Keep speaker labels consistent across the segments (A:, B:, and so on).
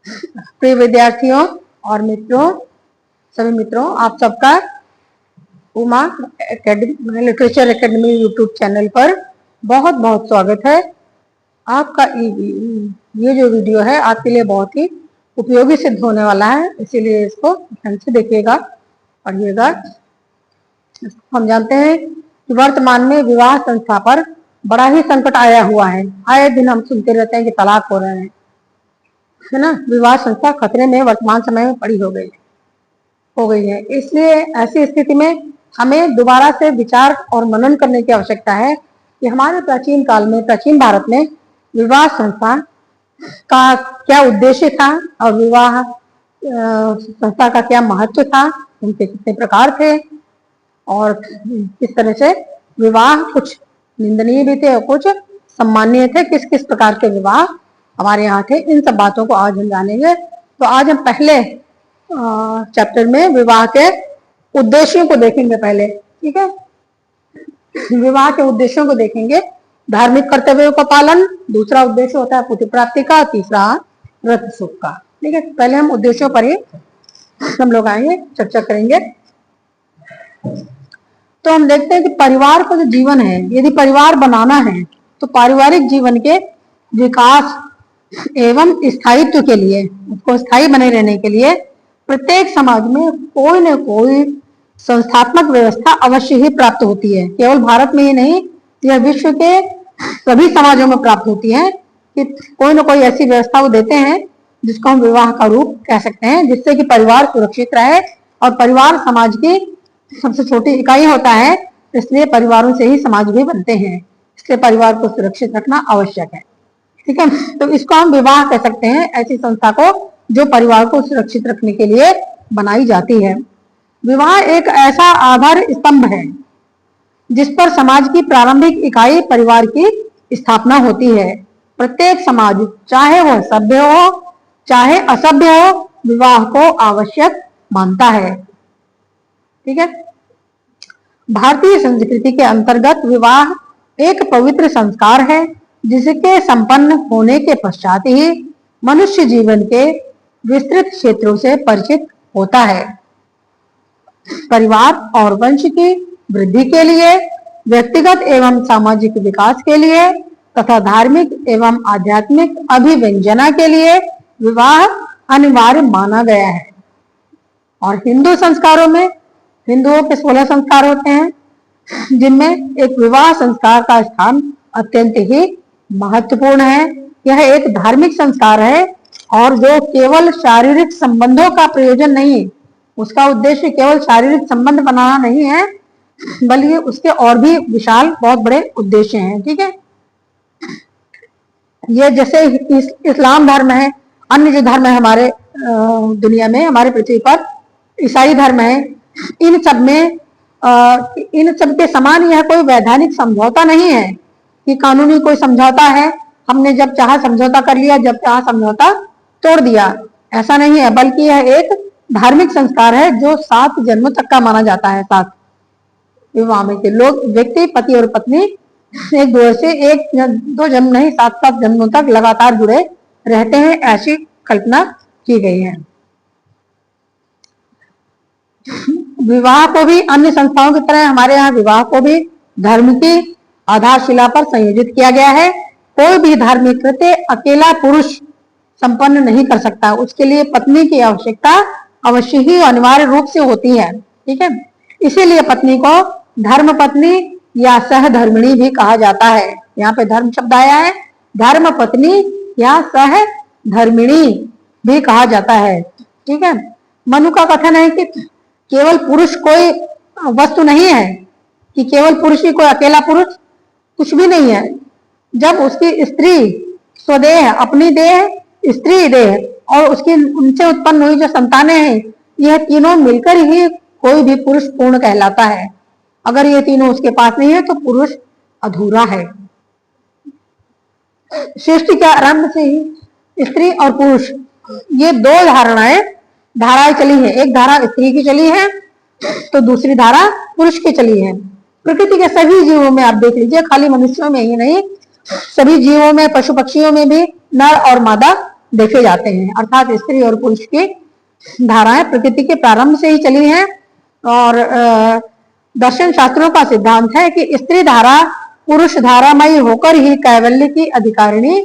A: प्रिय विद्यार्थियों और मित्रों, सभी मित्रों, आप सबका Uma literature academy YouTube channel पर बहुत बहुत स्वागत है। आपका ये जो वीडियो है आपके लिए बहुत ही उपयोगी सिद्ध होने वाला है, इसीलिए इसको ध्यान से देखिएगा, पढ़िएगा। हम जानते हैं कि वर्तमान में विवाह संस्था पर बड़ा ही संकट आया हुआ है। आए दिन हम सुनते रहते हैं कि तलाक हो रहे हैं, है ना। विवाह संस्था खतरे में वर्तमान समय में पड़ी हो गई है। इसलिए ऐसी स्थिति में हमें दोबारा से विचार और मनन करने की आवश्यकता है कि हमारे प्राचीन काल में, प्राचीन भारत में विवाह संस्था का क्या उद्देश्य था और विवाह संस्था का क्या महत्व था, उनके कितने प्रकार थे और किस तरह से विवाह कुछ निंदनीय भी थे और कुछ सम्माननीय थे, किस किस प्रकार के विवाह हमारे यहाँ थे। इन सब बातों को आज हम जानेंगे। तो आज हम पहले चैप्टर में विवाह के उद्देश्यों को देखेंगे पहले, ठीक है। विवाह के उद्देश्यों को देखेंगे। धार्मिक कर्तव्यों का पालन, दूसरा उद्देश्य होता है पुत्र प्राप्ति का, तीसरा व्रत सुख का, ठीक है। पहले हम उद्देश्यों पर ही हम लोग आएंगे, चर्चा करेंगे। तो हम देखते हैं कि परिवार का जो जीवन है, यदि परिवार बनाना है तो पारिवारिक जीवन के विकास एवं स्थायित्व के लिए, उसको स्थायी बने रहने के लिए प्रत्येक समाज में कोई न कोई संस्थात्मक व्यवस्था अवश्य ही प्राप्त होती है। केवल भारत में ही नहीं, यह विश्व के सभी समाजों में प्राप्त होती है कि कोई न कोई ऐसी व्यवस्था वो देते हैं जिसको हम विवाह का रूप कह सकते हैं, जिससे कि परिवार सुरक्षित रहे। और परिवार समाज की सबसे छोटी इकाई होता है, इसलिए परिवारों से ही समाज भी बनते हैं, इसलिए परिवार को सुरक्षित रखना आवश्यक है, ठीक है। तो इसको हम विवाह कह सकते हैं, ऐसी संस्था को जो परिवार को सुरक्षित रखने के लिए बनाई जाती है। विवाह एक ऐसा आधार स्तंभ है जिस पर समाज की प्रारंभिक इकाई परिवार की स्थापना होती है। प्रत्येक समाज, चाहे वह सभ्य हो चाहे असभ्य हो, विवाह को आवश्यक मानता है, ठीक है। भारतीय संस्कृति के अंतर्गत विवाह एक पवित्र संस्कार है जिसके संपन्न होने के पश्चात ही मनुष्य जीवन के विस्तृत क्षेत्रों से परिचित होता है। परिवार और वंश की वृद्धि के लिए, व्यक्तिगत एवं सामाजिक विकास के लिए तथा धार्मिक एवं आध्यात्मिक अभिव्यंजना के लिए विवाह अनिवार्य माना गया है। और हिंदू संस्कारों में, हिंदुओं के 16 संस्कार होते हैं, जिनमें एक विवाह संस्कार का स्थान अत्यंत ही महत्वपूर्ण है। यह एक धार्मिक संस्कार है और जो केवल शारीरिक संबंधों का प्रयोजन नहीं, उसका उद्देश्य केवल शारीरिक संबंध बनाना नहीं है, बल्कि उसके और भी विशाल बहुत बड़े उद्देश्य हैं, ठीक है। ये जैसे इस्लाम धर्म है, अन्य जो धर्म है हमारे दुनिया में, हमारे पृथ्वी पर ईसाई धर्म है, इन सब के समान यह कोई वैधानिक समझौता नहीं है कि कानूनी कोई समझौता है, हमने जब चाहा समझौता कर लिया, जब चाहा समझौता तोड़ दिया, ऐसा नहीं है। बल्कि यह एक धार्मिक संस्कार है जो 7 जन्मों तक का माना जाता है। 7 विवाह में के लोग, व्यक्ति, पति और पत्नी एक दूसरे से 1-2 जन्म नहीं, 7-7 जन्मों तक लगातार जुड़े रहते हैं, ऐसी कल्पना की गई है। विवाह को भी अन्य संस्थाओं की तरह हमारे यहाँ विवाह को भी धर्म की आधारशिला पर संयोजित किया गया है। कोई भी धार्मिक कृत्य अकेला पुरुष संपन्न नहीं कर सकता, उसके लिए पत्नी की आवश्यकता अवश्य ही अनिवार्य रूप से होती है, ठीक है। इसीलिए पत्नी को धर्म पत्नी या सहधर्मिणी भी कहा जाता है। यहाँ पे धर्म शब्द आया है, धर्म पत्नी या सहधर्मिणी भी कहा जाता है, ठीक है। मनु का कथन है कि केवल पुरुष कोई वस्तु नहीं है, कि केवल पुरुष ही कोई अकेला पुरुष कुछ भी नहीं है। जब उसकी स्त्री स्वदेह, अपनी देह, स्त्री देह और उसकी उनसे उत्पन्न हुई जो संतानें हैं, यह तीनों मिलकर ही कोई भी पुरुष पूर्ण कहलाता है। अगर ये तीनों उसके पास नहीं है तो पुरुष अधूरा है। सृष्टि के आरंभ से ही स्त्री और पुरुष, ये 2 धाराएं चली है। एक धारा स्त्री की चली है तो दूसरी धारा पुरुष की चली है। प्रकृति के सभी जीवों में आप देख लीजिए, खाली मनुष्यों में ही नहीं, सभी जीवों में, पशु पक्षियों में भी नर और मादा देखे जाते हैं। अर्थात स्त्री और पुरुष की धाराएं प्रकृति के प्रारंभ से ही चली हैं और दर्शन शास्त्रों का सिद्धांत है कि स्त्री धारा पुरुष धारामयी होकर ही कैवल्य की अधिकारिणी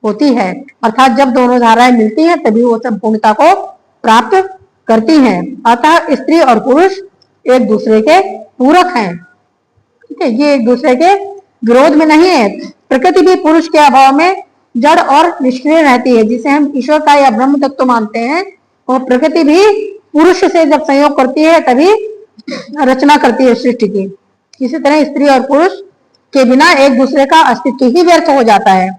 A: होती है। अर्थात जब दोनों धाराएं मिलती हैं तभी वो संपूर्णता को प्राप्त करती हैं। अतः स्त्री और पुरुष एक दूसरे के पूरक हैं, ठीक है, ये एक दूसरे के विरोध में नहीं है। प्रकृति भी पुरुष के अभाव में जड़ और निष्क्रिय रहती है, जिसे हम ईश्वर का या ब्रह्म तत्व मानते हैं। और प्रकृति भी पुरुष से जब संयोग करती है तभी रचना करती है सृष्टि की। इसी तरह स्त्री और पुरुष के बिना एक दूसरे का अस्तित्व ही व्यर्थ हो जाता है।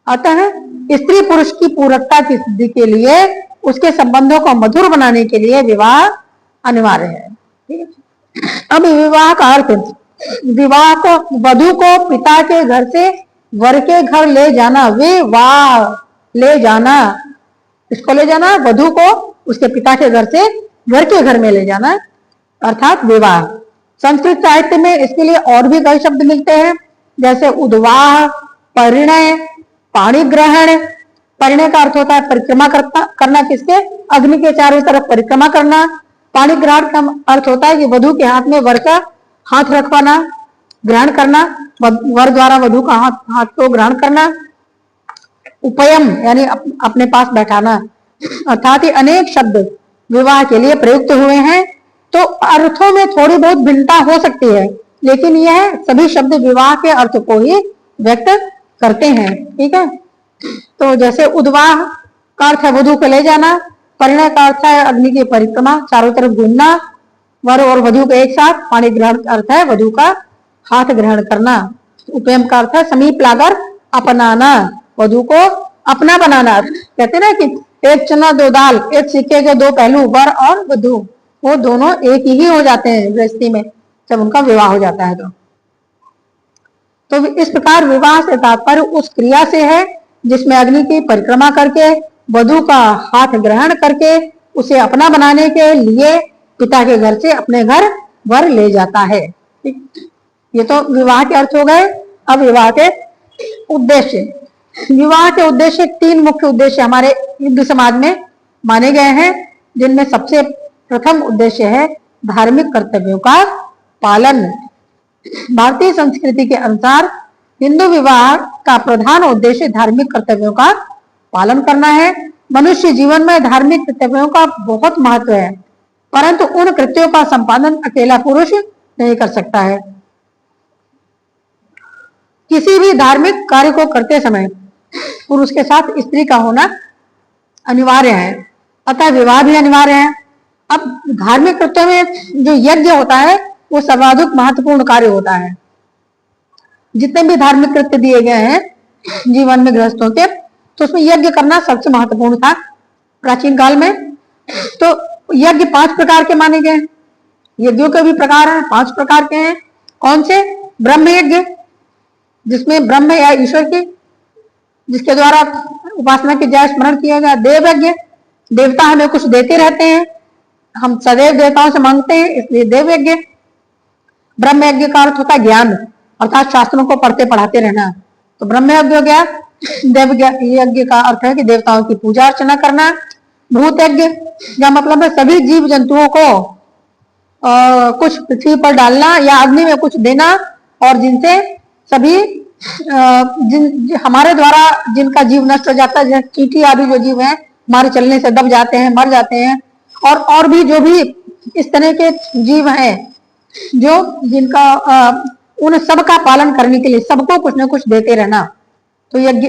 A: अतः स्त्री पुरुष की पूरकता की सिद्धि के लिए, उसके संबंधों को मधुर बनाने के लिए विवाह अनिवार्य है। ठीक है। अब विवाह का अर्थ, विवाह को वधु को पिता के घर से वर के घर ले जाना, विवाह ले जाना, इसको ले जाना, वधु को उसके पिता के घर से वर के घर में ले जाना, अर्थात विवाह। संस्कृत साहित्य में इसके लिए और भी कई शब्द मिलते हैं, जैसे उद्वाह, परिणय, पाणिग्रहण। परिणय का अर्थ होता है परिक्रमा करना, किसके? अग्नि के चारों तरफ परिक्रमा करना। पाणिग्रहण का अर्थ होता है कि वधु के हाथ में वर का हाथ रखवाना, ग्रहण करना, वर द्वारा वधु का हाथ को ग्रहण करना। उपयम यानी अपने पास बैठाना। अर्थात ये अनेक शब्द विवाह के लिए प्रयुक्त हुए हैं। तो अर्थों में थोड़ी बहुत भिन्नता हो सकती है, लेकिन यह सभी शब्द विवाह के अर्थ को ही व्यक्त करते हैं। ठीक है। तो जैसे उद्वाह का अर्थ है वधु को ले जाना, परिणय का अर्थ है अग्नि की परिक्रमा, चारों तरफ घूमना, वर और वधु को एक साथ। पाणी ग्रहण का अर्थ है वधु का हाथ ग्रहण करना। उपयम का अर्थ है समीप लाकर अपनाना, वधु को अपना बनाना। कहते ना कि एक चना दो दाल, एक सिक्के के दो पहलू, वर और वधु वो दोनों एक ही हो जाते हैं गृहस्थी में जब उनका विवाह हो जाता है। तो इस प्रकार विवाह से तात्पर्य उस क्रिया से है जिसमें अग्नि की परिक्रमा करके वधु का हाथ ग्रहण करके उसे अपना बनाने के लिए पिता के घर से अपने घर वर ले जाता है। ये तो विवाह के अर्थ हो गए। अब विवाह के उद्देश्य, विवाह के उद्देश्य तीन मुख्य उद्देश्य हमारे हिंदू समाज में माने गए हैं, जिनमें सबसे प्रथम उद्देश्य है धार्मिक कर्तव्यों का पालन। भारतीय संस्कृति के अनुसार हिंदू विवाह का प्रधान उद्देश्य धार्मिक कर्तव्यों का पालन करना है। मनुष्य जीवन में धार्मिक कर्तव्यों का बहुत महत्व है, परंतु उन कृत्यों का संपादन अकेला पुरुष नहीं कर सकता है। किसी भी धार्मिक कार्य को करते समय पुरुष के साथ स्त्री का होना अनिवार्य है, अतः विवाह भी अनिवार्य है। अब धार्मिक कृत्यों में जो यज्ञ होता है वो सर्वाधिक महत्वपूर्ण कार्य होता है। जितने भी धार्मिक कृत्य दिए गए हैं जीवन में गृहस्थों के, तो उसमें यज्ञ करना सबसे महत्वपूर्ण था प्राचीन काल में। तो यज्ञ 5 प्रकार के माने गए। यज्ञों के भी प्रकार हैं, 5 प्रकार के हैं। कौन से? ब्रह्म यज्ञ, जिसमें ब्रह्म या ईश्वर की जिसके द्वारा उपासना के जय स्मरण किया गया। देव यज्ञ, देवता हमें कुछ देते रहते हैं, हम सदैव देवताओं से मांगते हैं, इसलिए देव यज्ञ। ब्रह्म यज्ञ का अर्थ होता है ज्ञान, अर्थात शास्त्रों को पढ़ते पढ़ाते रहना, तो ब्रह्म यज्ञ हो गया। देव यज्ञ का अर्थ है कि देवताओं की पूजा अर्चना करना। भूत यज्ञ का मतलब है सभी जीव जंतुओं को कुछ पृथ्वी पर डालना या अग्नि में कुछ देना, और जिनसे सभी हमारे द्वारा जिनका जीव नष्ट हो जाता है, जैसे चींटी आदि जो जीव हैं हमारे चलने से दब जाते हैं, मर जाते हैं, और भी जो भी इस तरह के जीव हैं जो जिनका उन सब का पालन करने के लिए सबको कुछ न कुछ देते रहना। तो यज्ञ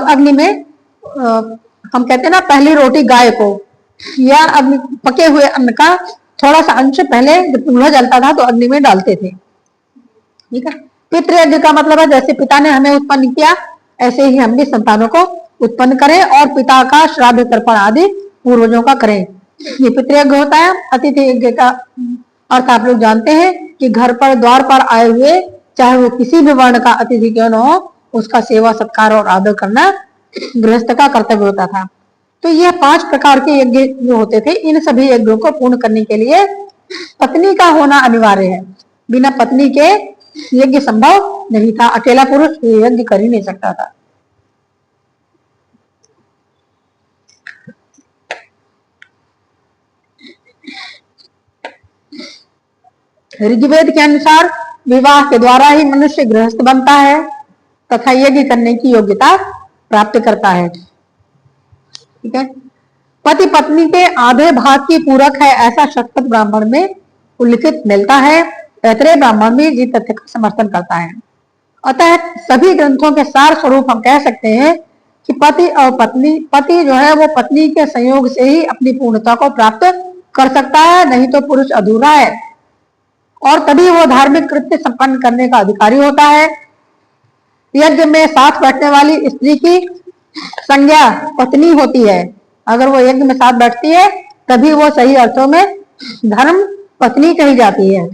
A: अग्नि में हम कहते हैं ना पहली रोटी गाय को, या अग्नि पके हुए अन्न का थोड़ा सा अंश पहले जब चूल्हा जलता था तो अग्नि में डालते थे। ठीक है। पितृयज्ञ का मतलब है जैसे पिता ने हमें उत्पन्न किया ऐसे ही हम भी संतानों को उत्पन्न करें, और पिता का श्राद्ध तर्पण आदि पूर्वजों का करें, ये पितृयज्ञ होता है। अतिथि यज्ञ का अर्थ आप लोग जानते हैं कि घर पर द्वार पर आए हुए चाहे वो किसी भी वर्ण का अतिथि क्यों न हो, उसका सेवा सत्कार और आदर करना गृहस्थ का कर्तव्य होता था। तो यह 5 प्रकार के यज्ञ जो होते थे, इन सभी यज्ञों को पूर्ण करने के लिए पत्नी का होना अनिवार्य है। बिना पत्नी के यज्ञ संभव नहीं था, अकेला पुरुष यज्ञ कर ही नहीं सकता था। ऋग्वेद के अनुसार विवाह के द्वारा ही मनुष्य गृहस्थ बनता है तथा यज्ञ करने की योग्यता प्राप्त करता है। ठीक है। पति पत्नी के आधे भाग की पूरक है ऐसा शतपथ ब्राह्मण में उल्लिखित मिलता है। तैतरेय ब्राह्मण भी इस तथ्य का समर्थन करता है। अतः सभी ग्रंथों के सार स्वरूप हम कह सकते हैं कि पति और पति जो है वो पत्नी के संयोग से ही अपनी पूर्णता को प्राप्त कर सकता है, नहीं तो पुरुष अधूरा है और तभी वो धार्मिक कृत्य संपन्न करने का अधिकारी होता है। यज्ञ में साथ बैठने वाली स्त्री की संज्ञा पत्नी होती है। अगर वो यज्ञ में साथ बैठती है तभी वो सही अर्थों में धर्म पत्नी कही जाती है।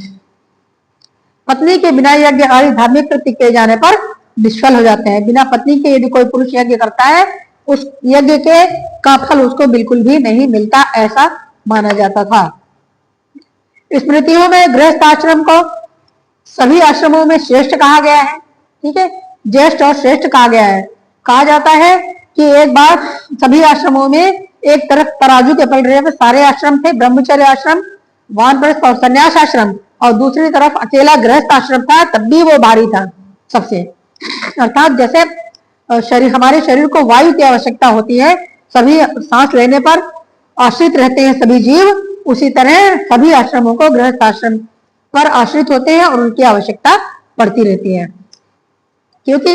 A: पत्नी के बिना यज्ञ आदि धार्मिक कृत्य किए जाने पर निष्फल हो जाते हैं। बिना पत्नी के यदि कोई पुरुष यज्ञ करता है उस यज्ञ के का फल उसको बिल्कुल भी नहीं मिलता, ऐसा माना जाता था। स्मृतियों में गृहस्थ आश्रम को सभी आश्रमों में श्रेष्ठ कहा गया है। ठीक है, ज्येष्ठ और श्रेष्ठ कहा गया है। कहा जाता है कि एक बार सभी आश्रमों में एक तरफ तराजू के पलड़े में सारे आश्रम थे, ब्रह्मचर्य आश्रम, वानप्रस्थ और संन्यास आश्रम, और दूसरी तरफ अकेला गृहस्थ आश्रम था, तब भी वो भारी था सबसे। अर्थात जैसे हमारे शरीर को वायु की आवश्यकता होती है, सभी सांस लेने पर आश्रित रहते हैं सभी जीव, उसी तरह सभी आश्रमों को गृहस्थ आश्रम पर आश्रित होते हैं और उनकी आवश्यकता पड़ती रहती है। क्योंकि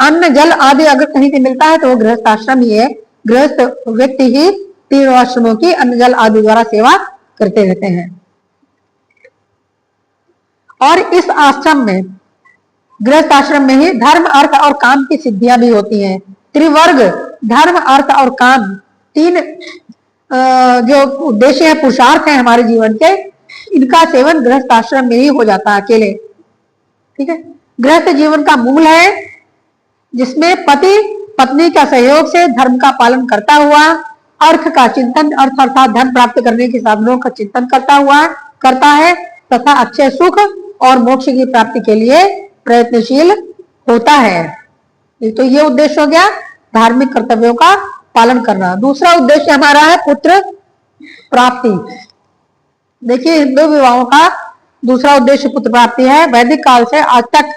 A: अन्न जल आदि अगर कहीं से मिलता है तो वो गृहस्थ आश्रम ही है। गृहस्थ व्यक्ति ही तीनों आश्रमों की अन्न जल आदि द्वारा सेवा करते रहते हैं। और इस आश्रम में, गृहस्थ आश्रम में ही धर्म अर्थ और काम की सिद्धियां भी होती हैं। त्रिवर्ग धर्म अर्थ और काम, तीन जो उद्देश्य है, पुरुषार्थ है हमारे जीवन के, इनका सेवन गृहस्थ आश्रम में ही हो जाता है अकेले। ठीक है, गृहस्थ जीवन का मूल है जिसमें पति पत्नी का सहयोग से धर्म का पालन करता हुआ अर्थ का चिंतन, अर्थ अर्थात धन प्राप्त करने के साधनों का चिंतन करता है तथा अच्छे सुख और मोक्ष की प्राप्ति के लिए प्रयत्नशील होता है। तो ये उद्देश्य हो गया धार्मिक कर्तव्यों का पालन करना। दूसरा उद्देश्य हमारा है पुत्र प्राप्ति। देखिए, हिंदू विवाहों का दूसरा उद्देश्य पुत्र प्राप्ति है। वैदिक काल से आज तक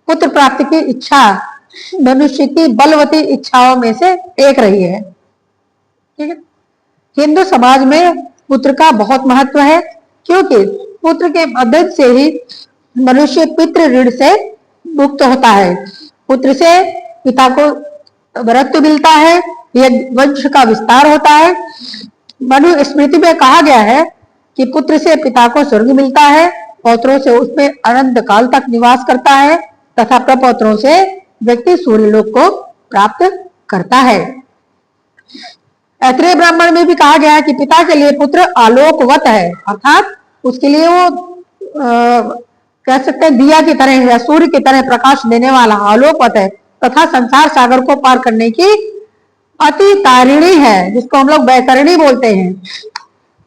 A: पुत्र प्राप्ति की इच्छा मनुष्य की बलवती इच्छाओं में से एक रही है। ठीक है, हिंदू समाज में पुत्र का बहुत महत्व है, क्योंकि पुत्र के मदद से ही मनुष्य पितृ ऋण से मुक्त होता है। पुत्र से पिता को वरत्व मिलता है, यह वंश का विस्तार होता है। मनु स्मृति में कहा गया है कि पुत्र से पिता को स्वर्ग मिलता है, पौत्रों से उसमें अनंत काल तक निवास करता है तथा प्रपौत्रों से व्यक्ति सूर्यलोक को प्राप्त करता है। ऐत्रेय ब्राह्मण में भी कहा गया है कि पिता के लिए पुत्र आलोकवत है, अर्थात उसके लिए वो कह सकते हैं दिया की तरह या सूर्य की तरह प्रकाश देने वाला आलोकवत है तथा संसार सागर को पार करने की अति तारिणी है, जिसको हम लोग वैतरणी बोलते हैं।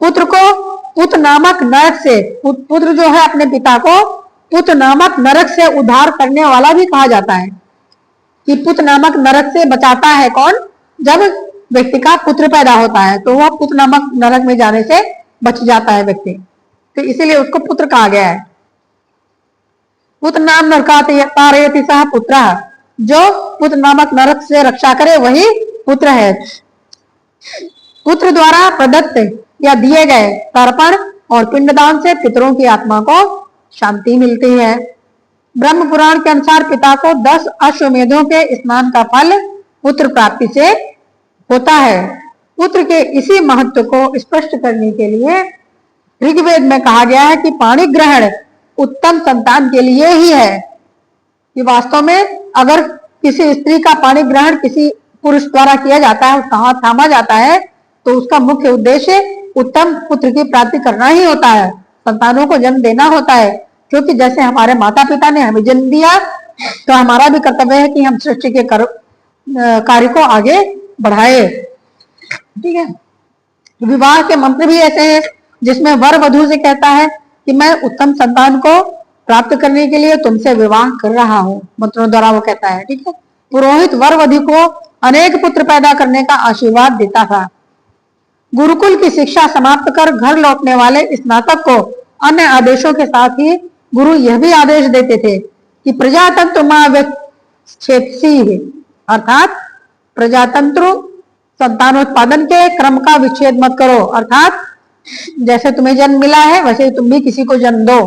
A: पुत्र को पुत नामक नरक से, पुत्र जो है अपने पिता को पुत नामक नरक से उद्धार करने वाला भी कहा जाता है। कि पुत नामक नरक से बचाता है कौन? जब व्यक्ति का पुत्र पैदा होता है तो वह पुत नामक नरक में जाने से बच जाता है व्यक्ति, तो इसीलिए उसको पुत्र कहा गया है। पुत्र नाम नरकाति सह पुत्र, जो पुत्र नामक नरक से रक्षा करे वही पुत्र है। पुत्र द्वारा प्रदत्त या दिए गए तर्पण और पिंडदान से पितरों की आत्मा को शांति मिलती है। ब्रह्म पुराण के अनुसार पिता को 10 अश्वमेधों के स्नान का फल पुत्र प्राप्ति से होता है। पुत्र के इसी महत्व को स्पष्ट करने के लिए ऋग्वेद में कहा गया है कि पाणी ग्रहण उत्तम संतान के लिए ही है। कि वास्तव में अगर किसी स्त्री का पाणी ग्रहण किसी पुरुष द्वारा किया जाता है, थामा जाता है, तो उसका मुख्य उद्देश्य उत्तम पुत्र की प्राप्ति करना ही होता है, संतानों को जन्म देना होता है। क्योंकि जैसे हमारे माता पिता ने हमें जन्म दिया, तो हमारा भी कर्तव्य है कि हम सृष्टि के कार्य को आगे बढ़ाए। ठीक है, विवाह के मंत्र भी ऐसे हैं जिसमें वर वधू से कहता है कि मैं उत्तम संतान को प्राप्त करने के लिए तुमसे विवाह कर रहा हूँ, मंत्रों द्वारा वो कहता है। ठीक है, पुरोहित वर वधू को अनेक पुत्र पैदा करने का आशीर्वाद देता था। गुरुकुल की शिक्षा समाप्त कर घर लौटने वाले स्नातक को अन्य आदेशों के साथ ही गुरु यह भी आदेश देते थे कि प्रजातंत्र मां विच्छेदसी, अर्थात प्रजातंत्र संतानोत्पादन के क्रम का विच्छेद मत करो, अर्थात जैसे तुम्हें जन्म मिला है वैसे तुम भी किसी को जन्म दो,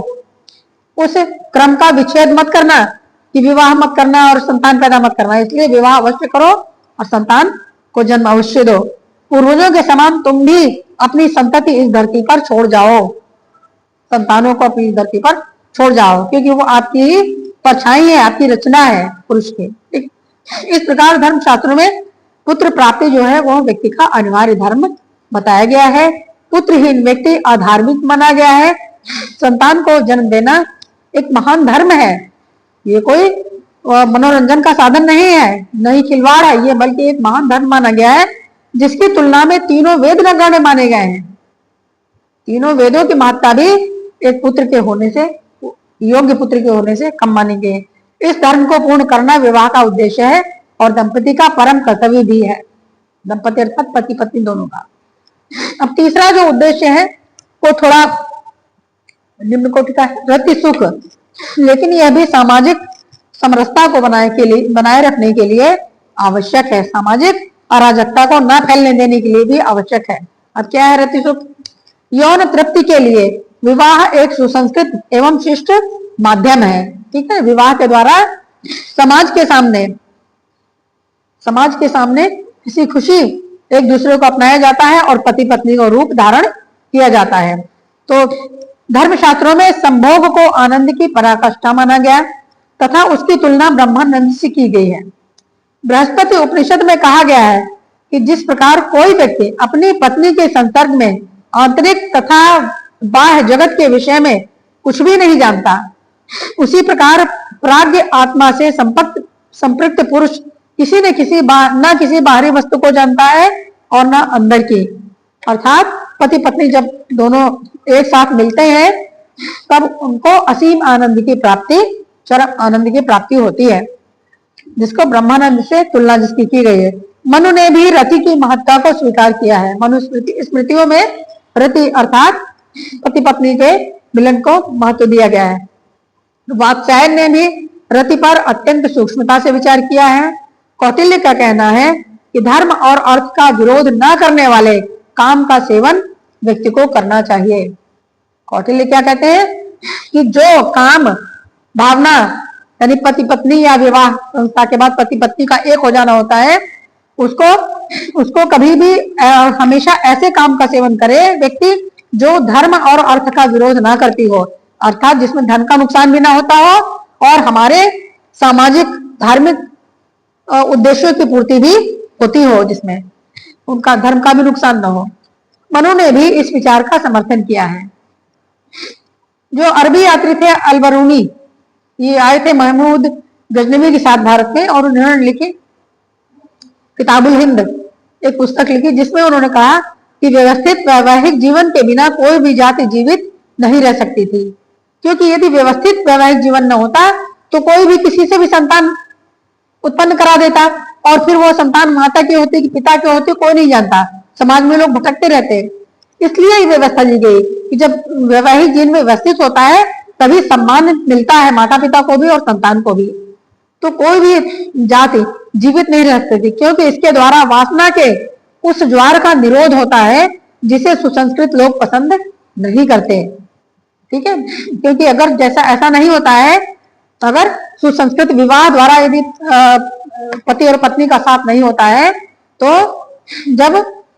A: उस क्रम का विच्छेद मत करना कि विवाह मत करना और संतान पैदा मत करना, इसलिए विवाह अवश्य करो और संतान को जन्म अवश्य दो। पूर्वजों के समान तुम भी अपनी संतति इस धरती पर छोड़ जाओ, संतानों को अपनी धरती पर छोड़ जाओ, क्योंकि वो आपकी परछाई है, आपकी रचना है पुरुष की। इस प्रकार धर्म शास्त्रों में पुत्र प्राप्ति जो है वो व्यक्ति का अनिवार्य धर्म बताया गया है। पुत्रहीन व्यक्ति अधार्मिक माना गया है। संतान को जन्म देना एक महान धर्म है, ये कोई मनोरंजन का साधन नहीं है, नहीं खिलवाड़ है ये, बल्कि एक महान धर्म माना गया है, जिसकी तुलना में तीनों वेद नगण्य माने गए हैं। तीनों वेदों की महत्ता भी एक पुत्र के होने से, योग्य पुत्र के होने से कम मानी गई। इस धर्म को पूर्ण करना विवाह का उद्देश्य है और दंपति का परम कर्तव्य भी है, दंपति अर्थात पति पत्नी दोनों का। अब तीसरा जो उद्देश्य है वो थोड़ा निम्न कोटि का है, रति सुख, लेकिन यह भी सामाजिक समरसता को बनाए रखने के लिए आवश्यक है, सामाजिक अराजकता को न फैलने देने के लिए भी आवश्यक है। अब क्या है रति सुख? यौन तृप्ति के लिए विवाह एक सुसंस्कृत एवं शिष्ट माध्यम है, ठीक है। विवाह के द्वारा समाज के सामने किसी खुशी एक दूसरे को अपनाया जाता है और पति पत्नी को रूप धारण किया जाता है। तो धर्मशास्त्रों में संभोग को आनंद की पराकाष्ठा माना गया तथा उसकी तुलना ब्रह्मानंद से की गई है। बृहस्पति उपनिषद में कहा गया है कि जिस प्रकार कोई व्यक्ति अपनी पत्नी के संसर्ग में आंतरिक तथा बाह्य जगत के विषय में कुछ भी नहीं जानता, उसी प्रकार प्राज्ञ आत्मा से संपृक्त पुरुष न किसी बाहरी वस्तु को जानता है और न अंदर की। अर्थात पति पत्नी जब दोनों एक साथ मिलते हैं तब उनको असीम आनंद की प्राप्ति, चरम आनंद की प्राप्ति होती है, जिसको ब्रह्मानंद से तुलना जिसकी की गई है। मनु ने भी रति की महत्ता को स्वीकार किया है। मनुस्मृति स्मृतियों में रति अर्थात पति पत्नी के मिलन को महत्व दिया गया है। वात्स्यायन ने भी रति पर अत्यंत सूक्ष्मता से विचार किया है। कौटिल्य का कहना है कि धर्म और अर्थ का विरोध न करने वाले काम का सेवन व्यक्ति को करना चाहिए। कौटिल्य क्या कहते हैं कि जो काम भावना यानी पति पत्नी या विवाह संस्था के बाद पति पत्नी का एक हो जाना होता है, उसको कभी भी हमेशा ऐसे काम का सेवन करे व्यक्ति जो धर्म और अर्थ का विरोध ना करती हो, अर्थात जिसमें धन का नुकसान भी ना होता हो और हमारे सामाजिक धार्मिक उद्देश्यों की पूर्ति भी होती हो, जिसमें उनका धर्म का भी नुकसान न हो। मनु ने भी इस विचार का समर्थन किया है। जो अरबी यात्री थे अलबरूनी, ये आए थे महमूद गजनवी के साथ भारत में और उन्होंने लिखी किताबुल हिंद, एक पुस्तक लिखी जिसमें उन्होंने कहा कि व्यवस्थित वैवाहिक जीवन के बिना कोई भी जाति जीवित नहीं रह सकती थी, क्योंकि यदि व्यवस्थित वैवाहिक जीवन न होता तो कोई भी किसी से भी संतान उत्पन्न करा देता और फिर वो संतान माता की होती कि पिता की होती कोई नहीं जानता, समाज में लोग भटकते रहते। इसलिए ये व्यवस्था दी गई कि जब वैवाहिक जीवन में व्यवस्थित होता है तभी सम्मान मिलता है माता पिता को भी और संतान को भी। तो कोई भी जाति जीवित नहीं रह सकती, क्योंकि इसके द्वारा वासना के उस ज्वार का निरोध होता है जिसे सुसंस्कृत लोग पसंद नहीं करते, ठीक है। क्योंकि अगर जैसा ऐसा नहीं होता है, अगर सुसंस्कृत विवाह द्वारा यदि पति और पत्नी का साथ नहीं होता है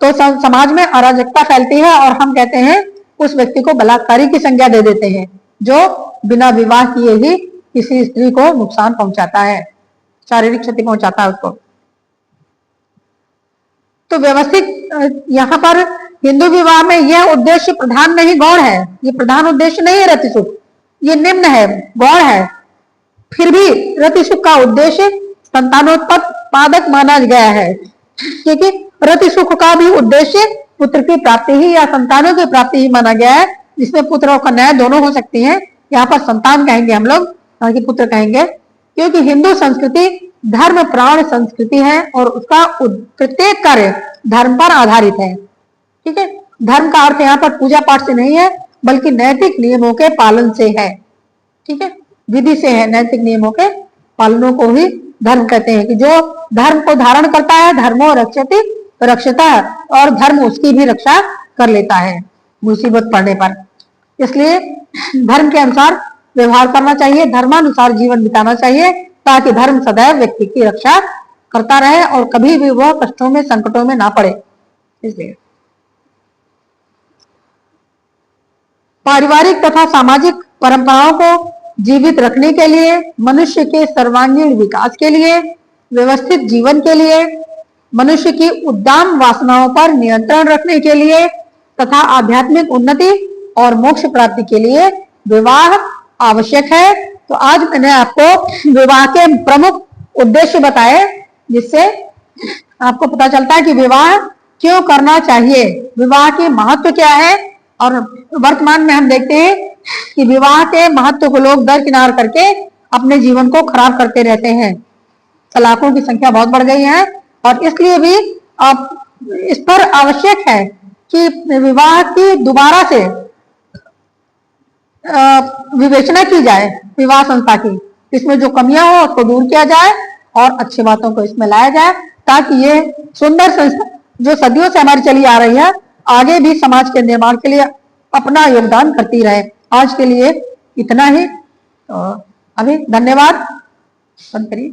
A: तो समाज में अराजकता फैलती है और हम कहते हैं उस व्यक्ति को बलात्कारी की संज्ञा दे देते हैं, जो बिना विवाह किए ही किसी स्त्री को नुकसान पहुंचाता है, शारीरिक क्षति पहुंचाता है उसको। तो व्यवस्थित यहाँ पर हिंदू विवाह में यह उद्देश्य प्रधान नहीं गौण है, ये प्रधान उद्देश्य नहीं है रति सुख, ये निम्न है, गौण है। फिर भी रति सुख का उद्देश्य संतानोत्पादक माना गया है, क्योंकि रति सुख का भी उद्देश्य पुत्र की प्राप्ति ही या संतानों की प्राप्ति ही माना गया है, जिसमें पुत्र और कन्याएं दोनों हो सकती हैं। यहाँ पर संतान कहेंगे हम लोग, ताकि पुत्र कहेंगे, क्योंकि हिंदू संस्कृति धर्म प्राण संस्कृति है और उसका प्रत्येक कार्य धर्म पर आधारित है, ठीक है। धर्म का अर्थ यहाँ पर पूजा पाठ से नहीं है, बल्कि नैतिक नियमों के पालन से है। ठीक है, विधि से है, नैतिक नियमों के पालनों को ही धर्म कहते हैं। कि जो धर्म को धारण करता है, धर्मो रक्षति रक्षता, और धर्म उसकी भी रक्षा कर लेता है मुसीबत पड़ने पर। इसलिए धर्म के अनुसार व्यवहार करना चाहिए, धर्मानुसार जीवन बिताना चाहिए, ताकि धर्म सदैव व्यक्ति की रक्षा करता रहे और कभी भी वह कष्टों में, संकटों में ना पड़े। इसलिए पारिवारिक तथा सामाजिक परंपराओं को जीवित रखने के लिए, मनुष्य के सर्वांगीण विकास के लिए, व्यवस्थित जीवन के लिए, मनुष्य की उद्दाम वासनाओं पर नियंत्रण रखने के लिए तथा आध्यात्मिक उन्नति और मोक्ष प्राप्ति के लिए विवाह आवश्यक है। तो आज मैंने आपको विवाह के प्रमुख उद्देश्य बताए, जिससे आपको पता चलता है कि विवाह क्यों करना चाहिए, विवाह के महत्व क्या है। और वर्तमान में हम देखते हैं कि विवाह के महत्व को लोग दरकिनार करके अपने जीवन को खराब करते रहते हैं। तलाकों की संख्या बहुत बढ़ गई है, और इसलिए भी अब इस पर आवश्यक है कि विवाह की दोबारा से विवेचना की जाए, विवाह संस्था की, इसमें जो कमियां हो उसको दूर किया जाए और अच्छी बातों को इसमें लाया जाए, ताकि ये सुंदर संस्था जो सदियों से हमारी चली आ रही है, आगे भी समाज के निर्माण के लिए अपना योगदान करती रहे। आज के लिए इतना ही। तो अभी धन्यवाद, बंद करिए।